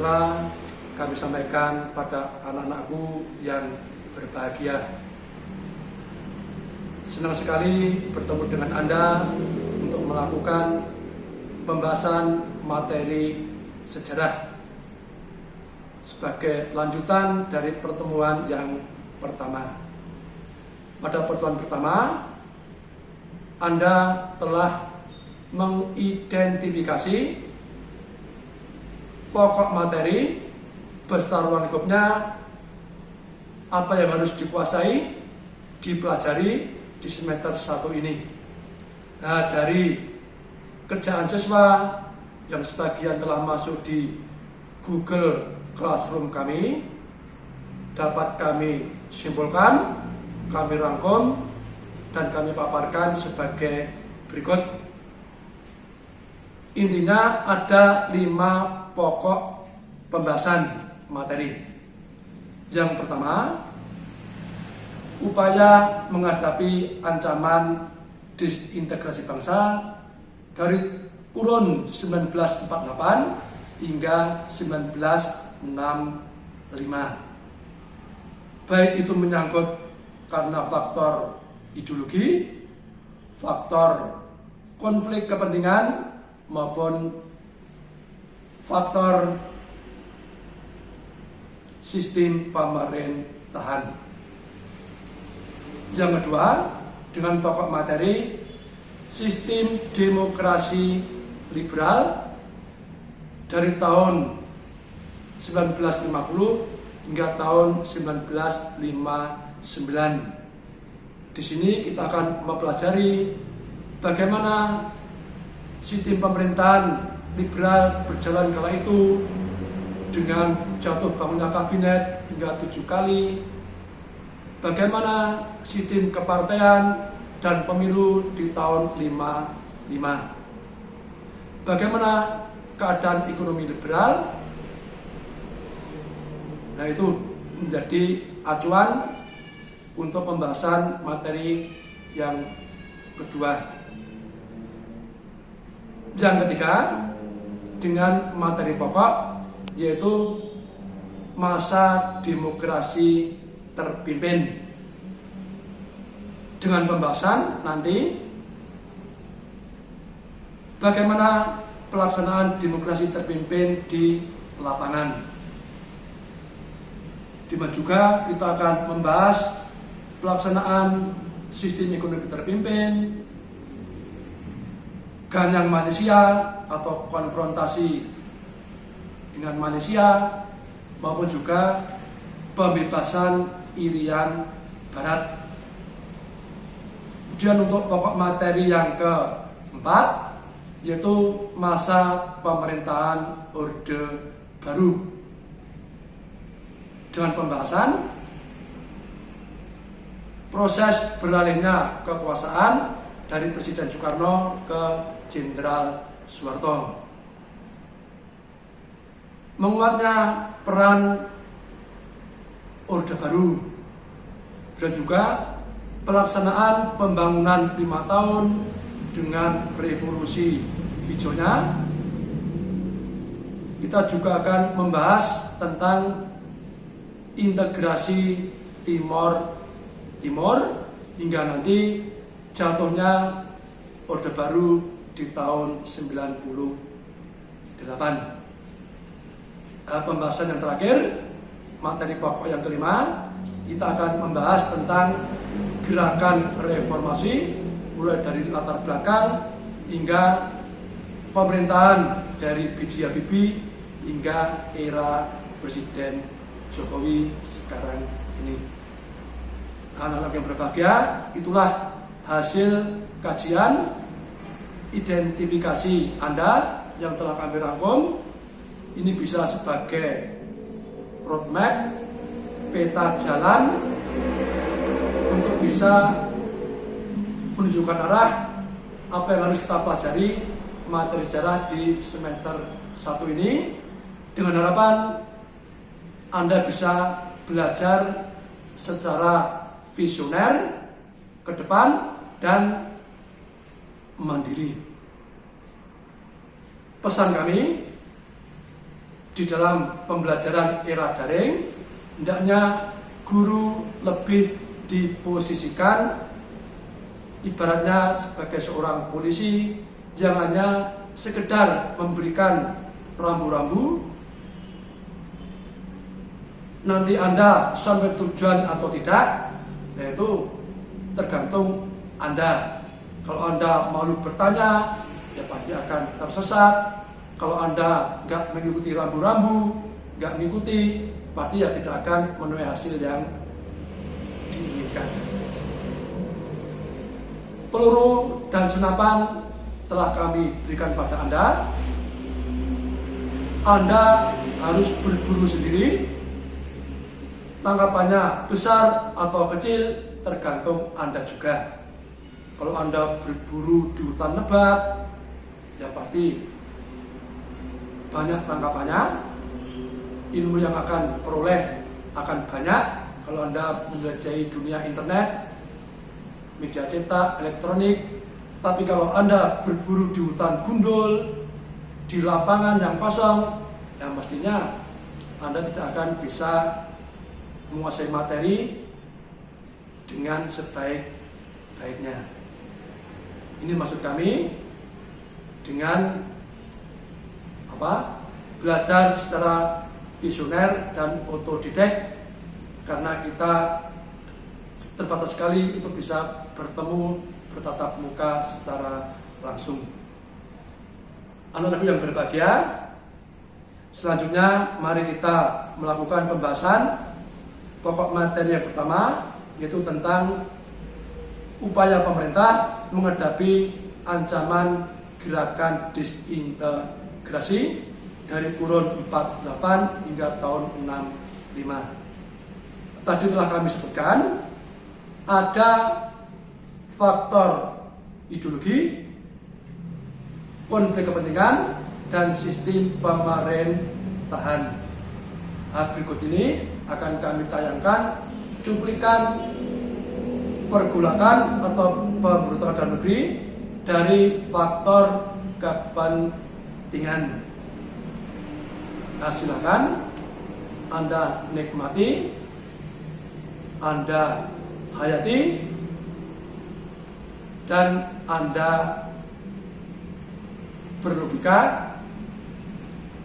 sejahtera kami sampaikan pada anak-anakku yang berbahagia. Senang sekali bertemu dengan Anda untuk melakukan pembahasan materi sejarah sebagai lanjutan dari pertemuan yang pertama. Pada pertemuan pertama, Anda telah mengidentifikasi pokok materi beserta ruang lingkupnya, apa yang harus dikuasai, dipelajari di semester 1 ini. Nah, dari kerjaan siswa yang sebagian telah masuk di Google Classroom kami, dapat kami simpulkan, kami rangkum, dan kami paparkan sebagai berikut. Intinya ada 5 pokok pembahasan materi. Yang pertama, upaya menghadapi ancaman disintegrasi bangsa dari kurun 1948 hingga 1965. Baik itu menyangkut karena faktor ideologi, faktor konflik kepentingan, maupun faktor sistem pemerintahan. Yang kedua, dengan pokok materi sistem demokrasi liberal dari tahun 1950 hingga tahun 1959. Di sini kita akan mempelajari bagaimana sistem pemerintahan liberal berjalan kala itu dengan jatuh bangunnya kabinet hingga 7 kali, bagaimana sistem kepartean dan pemilu di tahun 55, bagaimana keadaan ekonomi liberal. Nah, itu menjadi acuan untuk pembahasan materi yang kedua. Yang ketiga, dengan materi pokok yaitu masa demokrasi terpimpin, dengan pembahasan nanti bagaimana pelaksanaan demokrasi terpimpin di lapangan. Di mana juga kita akan membahas pelaksanaan sistem ekonomi terpimpin, ganyang Malaysia atau konfrontasi dengan Malaysia, maupun juga pembebasan Irian Barat. Kemudian untuk pokok materi yang keempat yaitu masa pemerintahan Orde Baru, dengan pembahasan proses beralihnya kekuasaan dari Presiden Soekarno ke Jenderal Soeharto, menguatnya peran Orde Baru, dan juga pelaksanaan pembangunan 5 tahun dengan revolusi hijaunya. Kita juga akan membahas tentang integrasi Timor hingga nanti jatuhnya Orde Baru di tahun 98. Pembahasan yang terakhir, materi pokok yang kelima, kita akan membahas tentang gerakan reformasi mulai dari latar belakang hingga pemerintahan dari B.J. Habibie hingga era Presiden Jokowi sekarang ini. Anak-anak yang berbahagia, itulah hasil kajian identifikasi Anda yang telah kami rangkum. Ini bisa sebagai roadmap, peta jalan untuk bisa menunjukkan arah apa yang harus kita pelajari materi sejarah di semester 1 ini, dengan harapan Anda bisa belajar secara visioner ke depan dan mandiri. Pesan kami, di dalam pembelajaran era daring, hendaknya guru lebih diposisikan ibaratnya sebagai seorang polisi yang hanya sekedar memberikan rambu-rambu. Nanti Anda sampai tujuan atau tidak, yaitu tergantung Anda. Kalau Anda malu bertanya, ya pasti akan tersesat. Kalau Anda nggak mengikuti rambu-rambu, nggak mengikuti, pasti ya tidak akan menuai hasil yang diinginkan. Peluru dan senapan telah kami berikan pada Anda. Anda harus berburu sendiri. Tangkapannya besar atau kecil tergantung Anda juga. Kalau Anda berburu di hutan lebat, ya pasti banyak tangkapannya. Ilmu yang akan peroleh akan banyak. Kalau Anda menjelajahi dunia internet, media cetak, elektronik. Tapi kalau Anda berburu di hutan gundul, di lapangan yang kosong, ya mestinya Anda tidak akan bisa menguasai materi dengan sebaik-baiknya. Ini maksud kami dengan belajar secara visioner dan otodidak, karena kita terbatas sekali untuk bisa bertemu bertatap muka secara langsung. Anak-anakku yang berbahagia, selanjutnya mari kita melakukan pembahasan pokok materi yang pertama, yaitu tentang upaya pemerintah menghadapi ancaman gerakan disintegrasi dari kurun 48 hingga tahun 65. Tadi telah kami sebutkan, ada faktor ideologi, konflik kepentingan, dan sistem pemerintahan. Berikut ini akan kami tayangkan cuplikan pergolakan atau pemberontakan dalam negeri dari faktor kepentingan. Silakan Anda nikmati, Anda hayati, dan Anda berlogika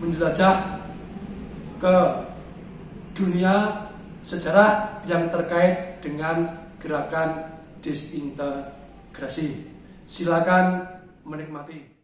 menjelajah ke dunia sejarah yang terkait dengan gerakan disintegrasi. Silakan menikmati.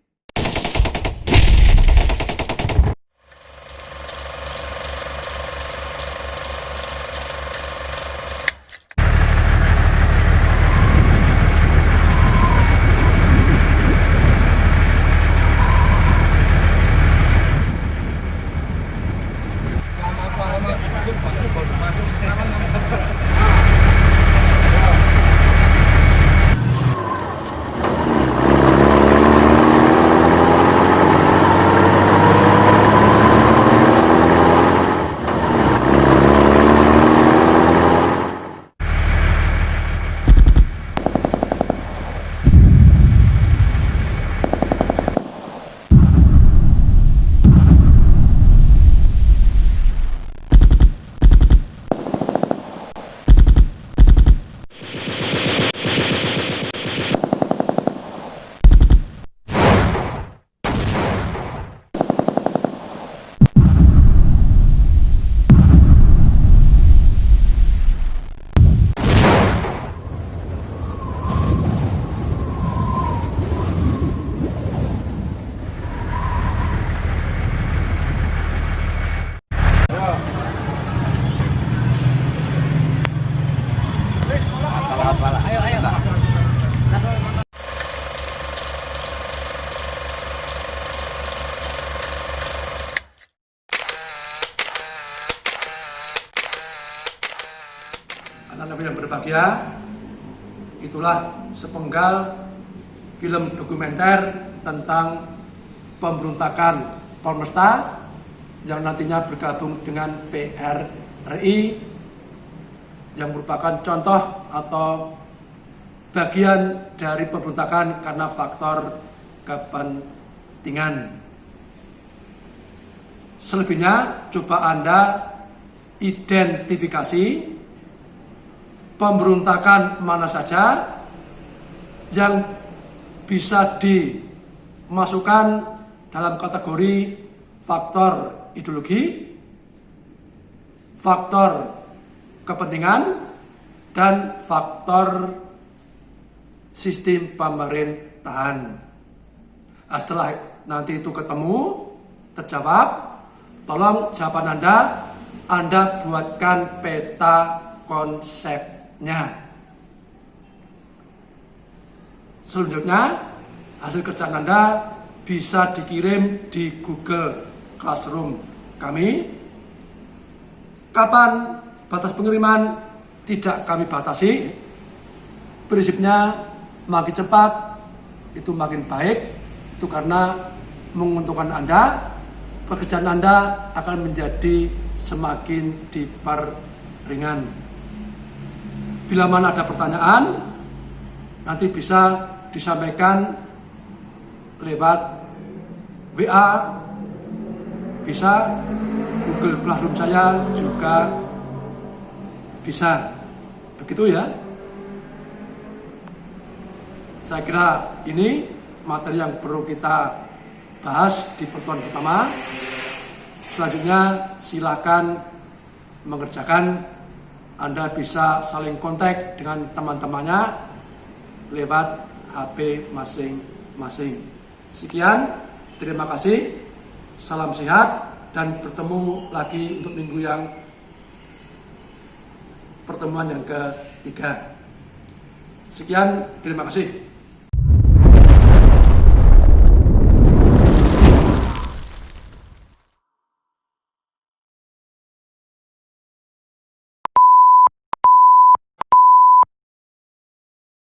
Anak-anak yang berbahagia, itulah sepenggal film dokumenter tentang pemberontakan Polresta yang nantinya bergabung dengan PRRI, yang merupakan contoh atau bagian dari pemberontakan karena faktor kepentingan. Selebihnya coba Anda identifikasi pemberontakan mana saja yang bisa dimasukkan dalam kategori faktor ideologi, faktor kepentingan, dan faktor sistem pemerintahan. Nah, setelah nanti itu ketemu, terjawab, tolong jawaban Anda buatkan peta konsepnya. Selanjutnya, hasil kerjaan Anda bisa dikirim di Google Classroom kami. Kapan batas pengiriman tidak kami batasi. Prinsipnya makin cepat itu makin baik. Itu karena menguntungkan Anda, pekerjaan Anda akan menjadi semakin diperringan. Bila mana ada pertanyaan, nanti bisa disampaikan lewat WA, bisa Google Classroom saya juga bisa. Begitu ya. Saya kira ini materi yang perlu kita bahas di pertemuan pertama. Selanjutnya silakan mengerjakan. Anda bisa saling kontak dengan teman-temannya lewat HP masing-masing. Sekian, terima kasih, salam sehat, dan bertemu lagi untuk minggu yang pertemuan yang ketiga. Sekian, terima kasih.